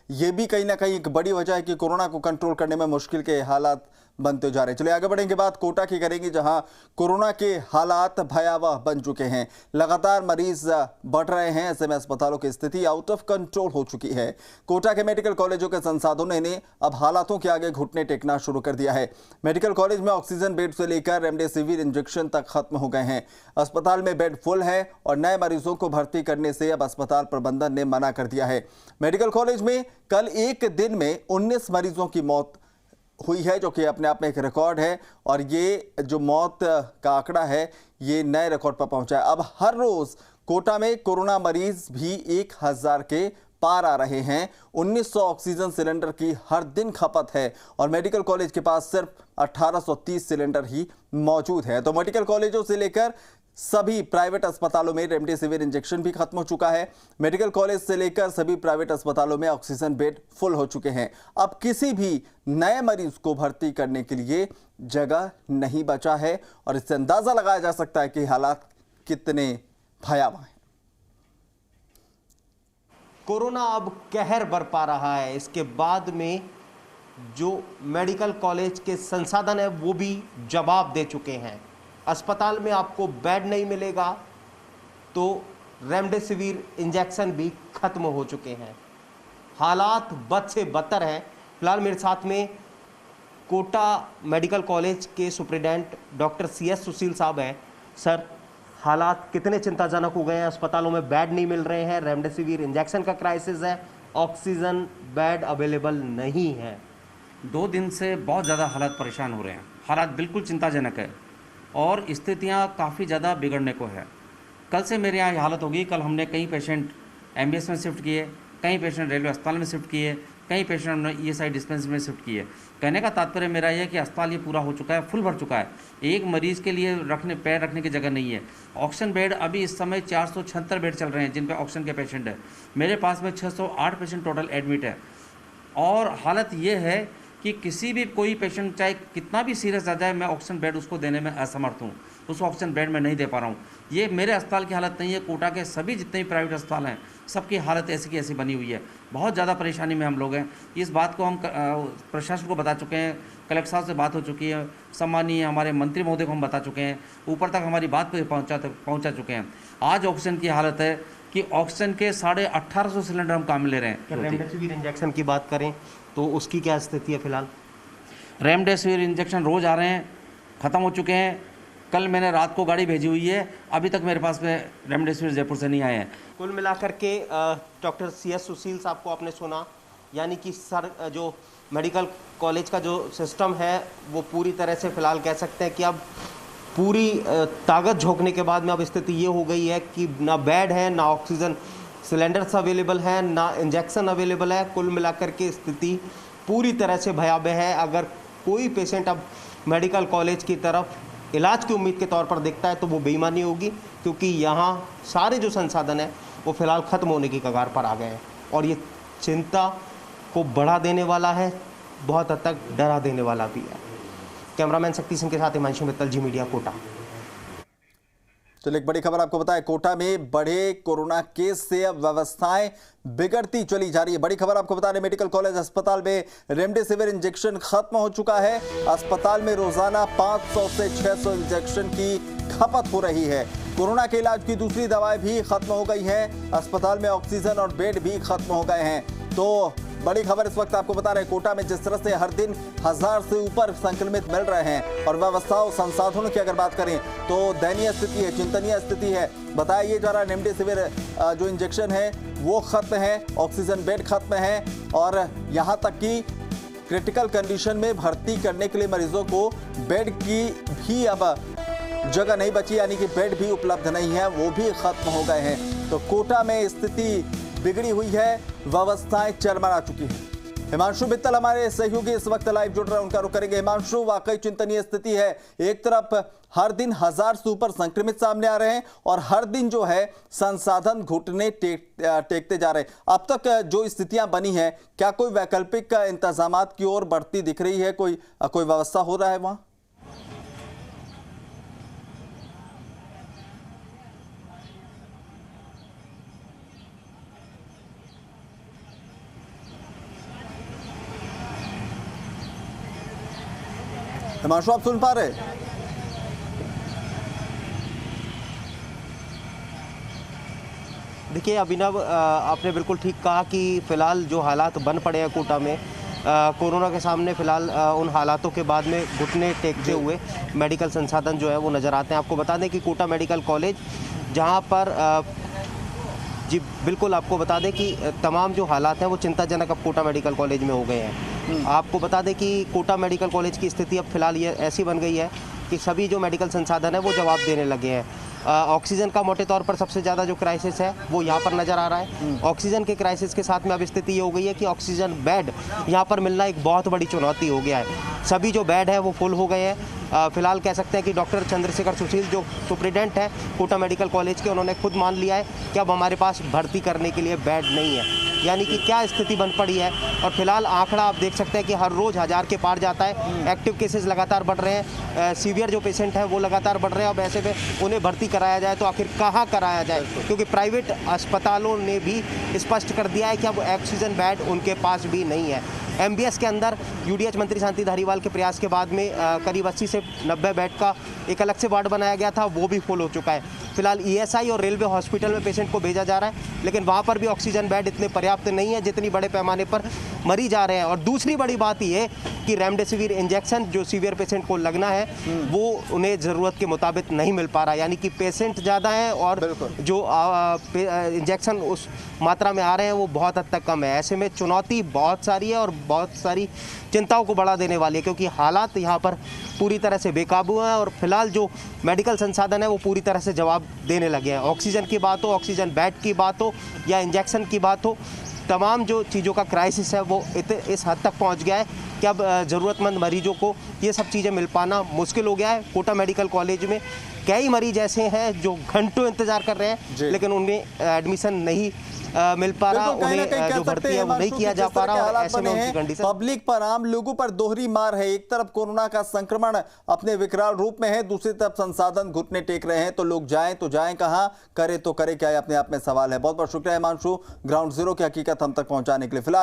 ये भी कहीं ना कहीं एक बड़ी वजह है कि कोरोना को कंट्रोल करने में मुश्किल के हालात बनते जा रहे हैं। चलिए आगे बढ़ेंगे, बात कोटा की करेंगे, जहां कोरोना के हालात भयावह बन चुके हैं। लगातार मरीज बढ़ रहे हैं, ऐसे में अस्पतालों की स्थिति आउट ऑफ कंट्रोल हो चुकी है। कोटा के मेडिकल कॉलेजों के संसाधनों ने अब हालातों के आगे घुटने टेकना शुरू कर दिया है। मेडिकल कॉलेज में ऑक्सीजन बेड से लेकर रेमडेसिविर इंजेक्शन तक खत्म हो गए हैं। अस्पताल में बेड फुल है और नए मरीजों को भर्ती करने से अब अस्पताल प्रबंधन ने मना कर दिया है। मेडिकल कॉलेज में कल एक दिन में 19 मरीजों की मौत हुई है, जो कि अपने आप में एक रिकॉर्ड है। और ये जो मौत का आंकड़ा है, ये नए रिकॉर्ड पर पहुंचा है। अब हर रोज कोटा में कोरोना मरीज भी 1000 के पार आ रहे हैं। 1900 ऑक्सीजन सिलेंडर की हर दिन खपत है और मेडिकल कॉलेज के पास सिर्फ 1830 सिलेंडर ही मौजूद है। तो मेडिकल कॉलेजों से लेकर सभी प्राइवेट अस्पतालों में रेमडेसिविर इंजेक्शन भी खत्म हो चुका है। मेडिकल कॉलेज से लेकर सभी प्राइवेट अस्पतालों में ऑक्सीजन बेड फुल हो चुके हैं। अब किसी भी नए मरीज को भर्ती करने के लिए जगह नहीं बचा है और इससे अंदाजा लगाया जा सकता है कि हालात कितने भयावह हैं। कोरोना अब कहर बरपा रहा है। इसके बाद में जो मेडिकल कॉलेज के संसाधन है वो भी जवाब दे चुके हैं। अस्पताल में आपको बेड नहीं मिलेगा तो रेमडेसिविर इंजेक्शन भी खत्म हो चुके हैं। हालात बद से बदतर हैं। फिलहाल मेरे साथ में कोटा मेडिकल कॉलेज के सुप्रिटेंडेंट डॉक्टर CS सुशील साहब हैं। सर, हालात कितने चिंताजनक हो गए हैं? अस्पतालों में बेड नहीं मिल रहे हैं, रेमडेसिविर इंजेक्शन का क्राइसिस है, ऑक्सीजन बेड अवेलेबल नहीं है। 2 दिन से बहुत ज़्यादा हालात परेशान हो रहे हैं। हालात बिल्कुल चिंताजनक है और स्थितियां काफ़ी ज़्यादा बिगड़ने को है। कल से मेरे यहाँ हालत होगी। कल हमने कई पेशेंट MBS में शिफ्ट किए, कई पेशेंट रेलवे अस्पताल में शिफ्ट किए, कई पेशेंट हमने ESI डिस्पेंसरी में शिफ्ट किए। कहने का तात्पर्य मेरा यह है कि अस्पताल ये पूरा हो चुका है, फुल भर चुका है। एक मरीज़ के लिए पैर रखने की जगह नहीं है। ऑक्सीजन बेड अभी इस समय 476 बेड चल रहे हैं जिन पर ऑक्सीजन के पेशेंट है। मेरे पास में 608 पेशेंट टोटल एडमिट है। और हालत ये है कि किसी भी कोई पेशेंट चाहे कितना भी सीरियस आ जाए, मैं ऑक्सीजन बेड उसको देने में असमर्थ हूँ। उस ऑक्सीजन बेड में नहीं दे पा रहा हूँ। ये मेरे अस्पताल की हालत नहीं है, कोटा के सभी जितने भी प्राइवेट अस्पताल हैं सबकी हालत ऐसी की ऐसी बनी हुई है। बहुत ज़्यादा परेशानी में हम लोग हैं। इस बात को हम प्रशासन को बता चुके हैं, कलेक्टर साहब से बात हो चुकी है, सम्मानीय हमारे मंत्री महोदय को हम बता चुके हैं, ऊपर तक हमारी बात पहुँचा चुके हैं। आज ऑक्सीजन की हालत है कि ऑक्सीजन के 1850 सिलेंडर हम काम ले रहे हैं। रेमडेसिविर इंजेक्शन की बात करें तो उसकी क्या स्थिति है फिलहाल? रेमडेसिविर इंजेक्शन रोज़ आ रहे हैं, ख़त्म हो चुके हैं। कल मैंने रात को गाड़ी भेजी हुई है, अभी तक मेरे पास में रेमडेसिविर जयपुर से नहीं आए हैं। कुल मिलाकर के डॉक्टर CS सुशील साहब को आपने सुना, यानी कि सर जो मेडिकल कॉलेज का जो सिस्टम है वो पूरी तरह से फिलहाल कह सकते हैं कि अब पूरी ताकत झोंकने के बाद में अब स्थिति ये हो गई है कि ना बेड है, ना ऑक्सीजन सिलेंडर्स अवेलेबल है, ना इंजेक्शन अवेलेबल है। कुल मिलाकर के स्थिति पूरी तरह से भयावह है। अगर कोई पेशेंट अब मेडिकल कॉलेज की तरफ इलाज की उम्मीद के तौर पर देखता है तो वो बेईमानी होगी, क्योंकि यहाँ सारे जो संसाधन हैं वो फिलहाल ख़त्म होने की कगार पर आ गए हैं और ये चिंता को बढ़ा देने वाला है, बहुत हद तक डरा देने वाला भी है। कैमरामैन शक्ति सिंह के साथ हिमांशु मित्तल, जी मीडिया, कोटा। चलिए एक बड़ी खबर आपको बताएं, कोटा में बढ़े कोरोना केस से अब व्यवस्थाएं बिगड़ती चली जा रही है। बड़ी खबर आपको बता रहे, मेडिकल कॉलेज अस्पताल में रेमडेसिविर इंजेक्शन खत्म हो चुका है। अस्पताल में रोजाना 500 से 600 इंजेक्शन की खपत हो रही है। कोरोना के इलाज की दूसरी दवाएं भी खत्म हो गई हैं। अस्पताल में ऑक्सीजन और बेड भी खत्म हो गए हैं। तो बड़ी खबर इस वक्त आपको बता रहे हैं, कोटा में जिस तरह से हर दिन 1000 से ऊपर संक्रमित मिल रहे हैं और व्यवस्थाओं संसाधनों की अगर बात करें तो दयनीय स्थिति है, चिंतनीय स्थिति है। बताया ये जा रहा है रेमडेसिविर जो इंजेक्शन है वो खत्म है, ऑक्सीजन बेड खत्म है और यहाँ तक कि क्रिटिकल कंडीशन में भर्ती करने के लिए मरीजों को बेड की भी अब जगह नहीं बची, यानी कि बेड भी उपलब्ध नहीं है, वो भी खत्म हो गए हैं। तो कोटा में स्थिति बिगड़ी हुई है, व्यवस्थाएं चरमरा चुकी हैं। हिमांशु मित्तल हमारे सहयोगी इस वक्त लाइव जुड़ रहे हैं, उनका रुख करेंगे। हिमांशु, वाकई चिंतनीय स्थिति है। एक तरफ हर दिन 1000 से ऊपर संक्रमित सामने आ रहे हैं और हर दिन जो है संसाधन घुटने टेकते जा रहे हैं। अब तक जो स्थितियां बनी हैं, क्या कोई वैकल्पिक इंतजाम की ओर बढ़ती दिख रही है? कोई व्यवस्था हो रहा है वहां? हिमांशु, आप सुन पा रहे? देखिए अभिनव, आपने बिल्कुल ठीक कहा कि फिलहाल जो हालात बन पड़े हैं कोटा में कोरोना के सामने, फिलहाल उन हालातों के बाद में घुटने टेकते हुए मेडिकल संसाधन जो है वो नज़र आते हैं। आपको बता दें कि कोटा मेडिकल कॉलेज जहां पर जी बिल्कुल, आपको बता दें कि तमाम जो हालात हैं वो चिंताजनक अब कोटा मेडिकल कॉलेज में हो गए हैं। आपको बता दें कि कोटा मेडिकल कॉलेज की स्थिति अब फिलहाल ये ऐसी बन गई है कि सभी जो मेडिकल संसाधन है वो जवाब देने लगे हैं। ऑक्सीजन का मोटे तौर पर सबसे ज़्यादा जो क्राइसिस है वो यहाँ पर नज़र आ रहा है। ऑक्सीजन के क्राइसिस के साथ में अब स्थिति ये हो गई है कि ऑक्सीजन बेड यहाँ पर मिलना एक बहुत बड़ी चुनौती हो गया है। सभी जो बेड है वो फुल हो गए हैं। फिलहाल कह सकते हैं कि डॉक्टर चंद्रशेखर सुशील जो सुप्रिटेंडेंट है कोटा मेडिकल कॉलेज के, उन्होंने खुद मान लिया है कि अब हमारे पास भर्ती करने के लिए बेड नहीं है। यानी कि क्या स्थिति बन पड़ी है। और फिलहाल आंकड़ा आप देख सकते हैं कि हर रोज़ 1000 के पार जाता है। एक्टिव केसेस लगातार बढ़ रहे हैं, सीवियर जो पेशेंट हैं वो लगातार बढ़ रहे हैं। अब ऐसे में उन्हें भर्ती कराया जाए तो आखिर कहाँ कराया जाए, क्योंकि प्राइवेट अस्पतालों ने भी स्पष्ट कर दिया है कि अब ऑक्सीजन बेड उनके पास भी नहीं है। एमबीएस के अंदर यूडीएच मंत्री शांति धारीवाल के प्रयास के बाद में करीब 80 से 90 बेड का एक अलग से वार्ड बनाया गया था, वो भी फुल हो चुका है। फिलहाल ईएसआई और रेलवे हॉस्पिटल में पेशेंट को भेजा जा रहा है, लेकिन वहाँ पर भी ऑक्सीजन बेड इतने पर्याप्त नहीं है जितनी बड़े पैमाने पर मरीज जा रहे हैं। और दूसरी बड़ी बात ये कि रेमडेसिविर इंजेक्शन जो सीवियर पेशेंट को लगना है वो उन्हें ज़रूरत के मुताबिक नहीं मिल पा रहा, यानी कि पेशेंट ज़्यादा हैं और जो इंजेक्शन उस मात्रा में आ रहे हैं वो बहुत हद तक कम है। ऐसे में चुनौती बहुत सारी है और बहुत सारी चिंताओं को बढ़ा देने वाली है, क्योंकि हालात यहाँ पर पूरी तरह से बेकाबू हैं और फिलहाल जो मेडिकल संसाधन है वो पूरी तरह से जवाब देने लगे हैं। ऑक्सीजन की बात हो, ऑक्सीजन बेड की बात हो या इंजेक्शन की बात हो, तमाम जो चीज़ों का क्राइसिस है वो इस हद तक पहुंच गया है कि अब ज़रूरतमंद मरीजों को ये सब चीज़ें मिल पाना मुश्किल हो गया है। कोटा मेडिकल कॉलेज में कई मरीज ऐसे हैं जो घंटों इंतज़ार कर रहे हैं लेकिन उन्हें एडमिशन नहीं मिल पा रहा, उन्हें जो भर्ती है वो नहीं किया जा पा रहा। ऐसे में उनकी कंडीशन, पब्लिक पर, आम लोगों पर दोहरी मार है। एक तरफ कोरोना का संक्रमण अपने विकराल रूप में है, दूसरी तरफ संसाधन घुटने टेक रहे हैं। तो लोग जाएं तो जाएं कहां, करे तो करे क्या, अपने आप में सवाल है। बहुत बहुत शुक्रिया हिमांशु, ग्राउंड जीरो की हकीकत हम तक पहुंचाने के लिए। फिलहाल